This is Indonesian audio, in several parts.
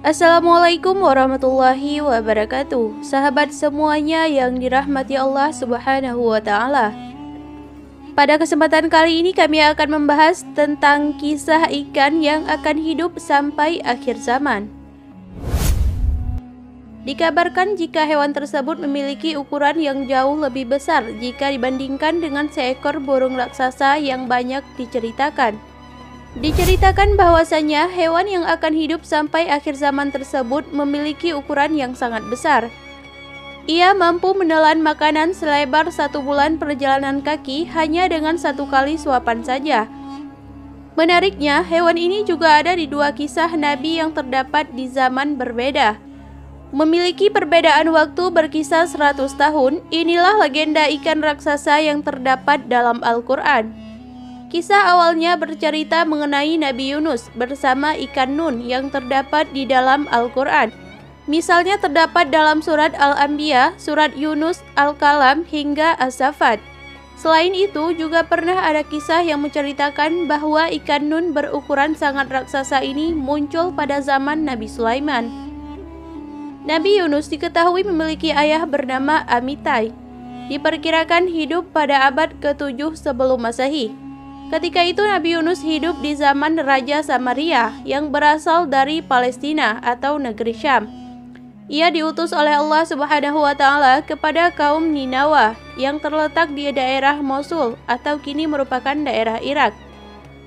Assalamualaikum warahmatullahi wabarakatuh. Sahabat semuanya yang dirahmati Allah Subhanahu wa Ta'ala. Pada kesempatan kali ini kami akan membahas tentang kisah ikan yang akan hidup sampai akhir zaman. Dikabarkan jika hewan tersebut memiliki ukuran yang jauh lebih besar jika dibandingkan dengan seekor burung raksasa yang banyak diceritakan. Diceritakan bahwasanya hewan yang akan hidup sampai akhir zaman tersebut memiliki ukuran yang sangat besar. Ia mampu menelan makanan selebar 1 bulan perjalanan kaki hanya dengan 1 kali suapan saja. Menariknya, hewan ini juga ada di 2 kisah Nabi yang terdapat di zaman berbeda. Memiliki perbedaan waktu berkisar 100 tahun, inilah legenda ikan raksasa yang terdapat dalam Al-Quran. Kisah awalnya bercerita mengenai Nabi Yunus bersama ikan Nun yang terdapat di dalam Al-Quran. Misalnya terdapat dalam surat Al-Anbiya, surat Yunus, Al-Kalam, hingga As-Safat. Selain itu, juga pernah ada kisah yang menceritakan bahwa ikan Nun berukuran sangat raksasa ini muncul pada zaman Nabi Sulaiman. Nabi Yunus diketahui memiliki ayah bernama Amitai. Diperkirakan hidup pada abad ke-7 sebelum Masehi. Ketika itu Nabi Yunus hidup di zaman Raja Samaria yang berasal dari Palestina atau negeri Syam. Ia diutus oleh Allah Subhanahu wa Ta'ala kepada kaum Ninawa yang terletak di daerah Mosul atau kini merupakan daerah Irak.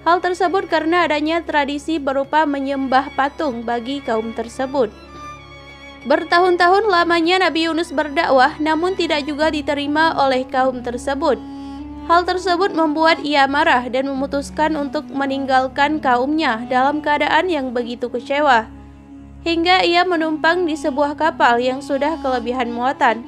Hal tersebut karena adanya tradisi berupa menyembah patung bagi kaum tersebut. Bertahun-tahun lamanya Nabi Yunus berdakwah namun tidak juga diterima oleh kaum tersebut. Hal tersebut membuat ia marah dan memutuskan untuk meninggalkan kaumnya dalam keadaan yang begitu kecewa. Hingga ia menumpang di sebuah kapal yang sudah kelebihan muatan.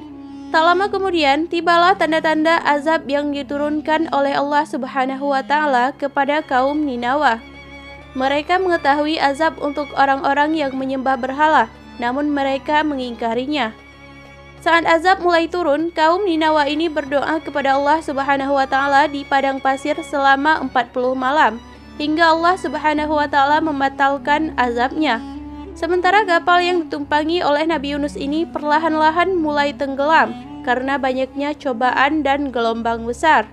Tak lama kemudian, tibalah tanda-tanda azab yang diturunkan oleh Allah Subhanahu wa Ta'ala kepada kaum Ninawa. Mereka mengetahui azab untuk orang-orang yang menyembah berhala, namun mereka mengingkarinya. Saat azab mulai turun, kaum Ninawa ini berdoa kepada Allah Subhanahu wa Ta'ala di padang pasir selama 40 malam, hingga Allah Subhanahu wa Ta'ala membatalkan azabnya. Sementara kapal yang ditumpangi oleh Nabi Yunus ini perlahan-lahan mulai tenggelam karena banyaknya cobaan dan gelombang besar.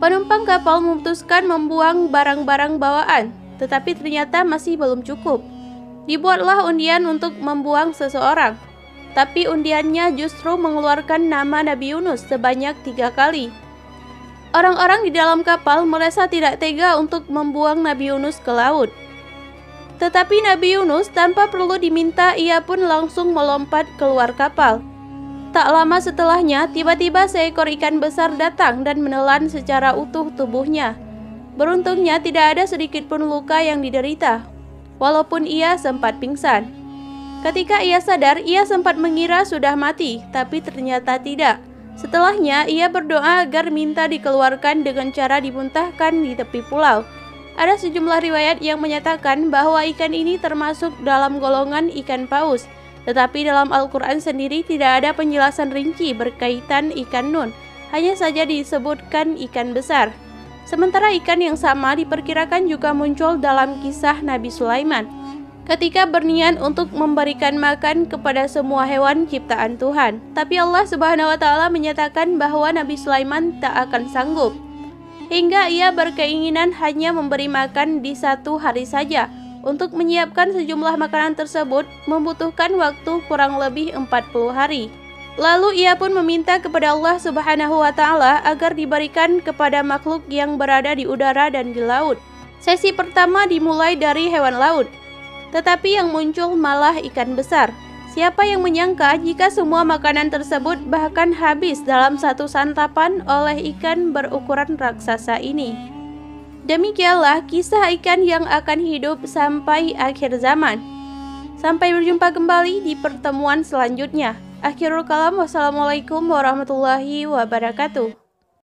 Penumpang kapal memutuskan membuang barang-barang bawaan, tetapi ternyata masih belum cukup. Dibuatlah undian untuk membuang seseorang. Tapi undiannya justru mengeluarkan nama Nabi Yunus sebanyak 3 kali. Orang-orang di dalam kapal merasa tidak tega untuk membuang Nabi Yunus ke laut. Tetapi Nabi Yunus tanpa perlu diminta ia pun langsung melompat keluar kapal. Tak lama setelahnya tiba-tiba seekor ikan besar datang dan menelan secara utuh tubuhnya. Beruntungnya tidak ada sedikit pun luka yang diderita, walaupun ia sempat pingsan. Ketika ia sadar, ia sempat mengira sudah mati, tapi ternyata tidak. Setelahnya, ia berdoa agar minta dikeluarkan dengan cara dimuntahkan di tepi pulau. Ada sejumlah riwayat yang menyatakan bahwa ikan ini termasuk dalam golongan ikan paus. Tetapi dalam Al-Quran sendiri tidak ada penjelasan rinci berkaitan ikan Nun. Hanya saja disebutkan ikan besar. Sementara ikan yang sama diperkirakan juga muncul dalam kisah Nabi Sulaiman ketika berniat untuk memberikan makan kepada semua hewan ciptaan Tuhan. Tapi Allah Subhanahu wa Ta'ala menyatakan bahwa Nabi Sulaiman tak akan sanggup. Hingga ia berkeinginan hanya memberi makan di 1 hari saja. Untuk menyiapkan sejumlah makanan tersebut membutuhkan waktu kurang lebih 40 hari. Lalu ia pun meminta kepada Allah Subhanahu wa Ta'ala agar diberikan kepada makhluk yang berada di udara dan di laut. Sesi pertama dimulai dari hewan laut. Tetapi yang muncul malah ikan besar. Siapa yang menyangka jika semua makanan tersebut bahkan habis dalam 1 santapan oleh ikan berukuran raksasa ini. Demikianlah kisah ikan yang akan hidup sampai akhir zaman. Sampai berjumpa kembali di pertemuan selanjutnya. Akhirul kalam, wassalamualaikum warahmatullahi wabarakatuh.